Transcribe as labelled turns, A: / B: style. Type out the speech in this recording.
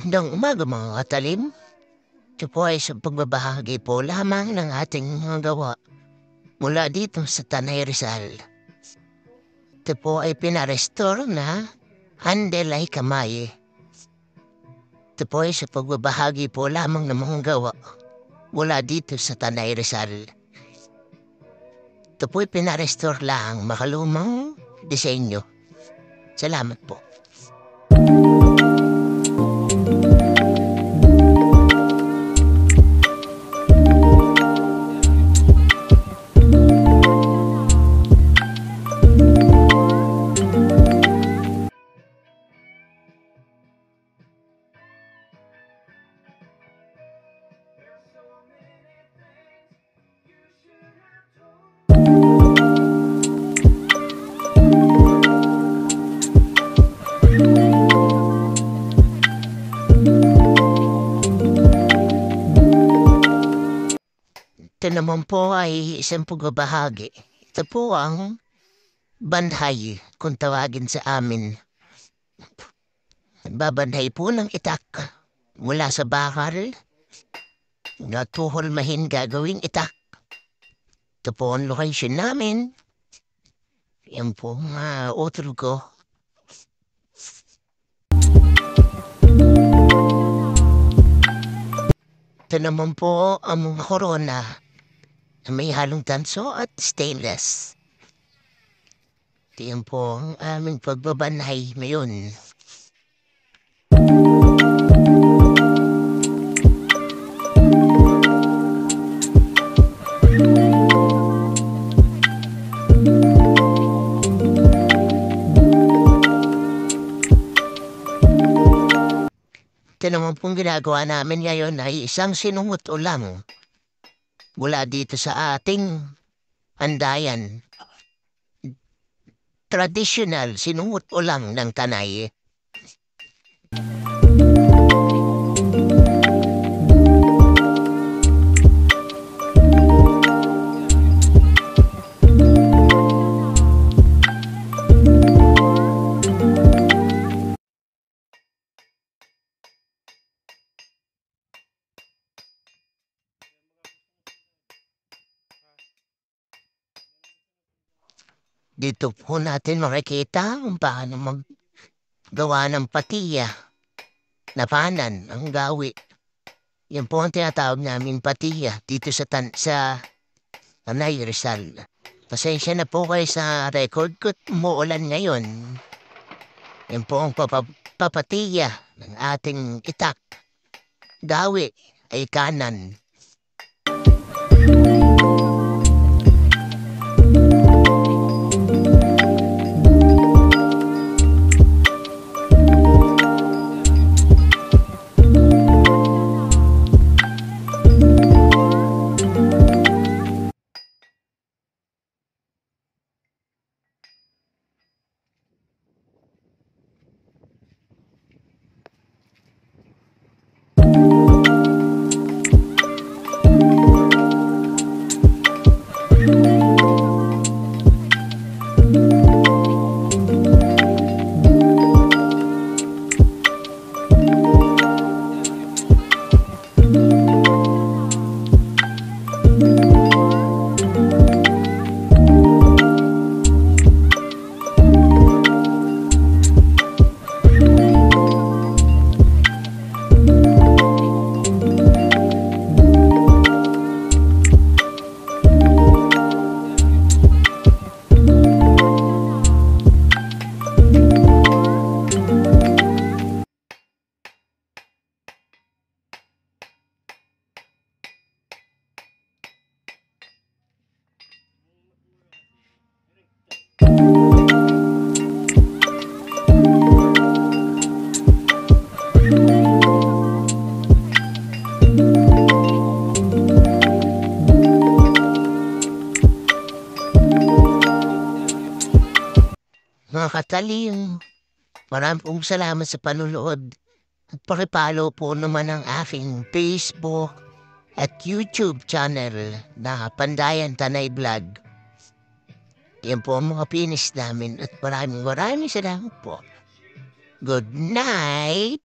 A: Magandang umaga mga katalim. Ito po ay sa pagbabahagi po lamang ng ating mga gawa mula dito sa Tanay Rizal. Ito po ay pinarestore na Andelay Kamaye. Ito po ay sa pagbabahagi po lamang ng mga gawa mula dito sa Tanay Rizal. Ito po ay pinarestore lang makalumang disenyo. Salamat po. Ito naman po ay isang pagbabahagi. Ito po ang banhay kung tawagin sa amin. Babanhay po ng itak mula sa bakal na tuhol-mahin gagawing itak. Ito po ang location namin. Yan po ang utol ko. Ito naman po ang mga korona na may halong tanso at stainless. Ito yan po ang aming pagbabanhay ngayon. Ito naman pong ginagawa namin ngayon ay isang sinungot ulam mula dito sa ating andayan. Traditional sinungot ulam ng Tanay. Dito po natin makikita kung paano maggawa ng patiya na panan, ang gawi. Yan po ang tinatawag namin patiya dito sa Tanay Rizal. Pasensya na po kayo sa record ko, umuulan ngayon. Yan po ang papatiya ng ating itak. Gawi ay kanan. Mga katalim, maraming pong salamat sa panunood. At pakipollow po naman ang aking Facebook at YouTube channel na Pandayan Tanay Vlog. Yan po ang mga finish namin at maraming salamat po. Good night!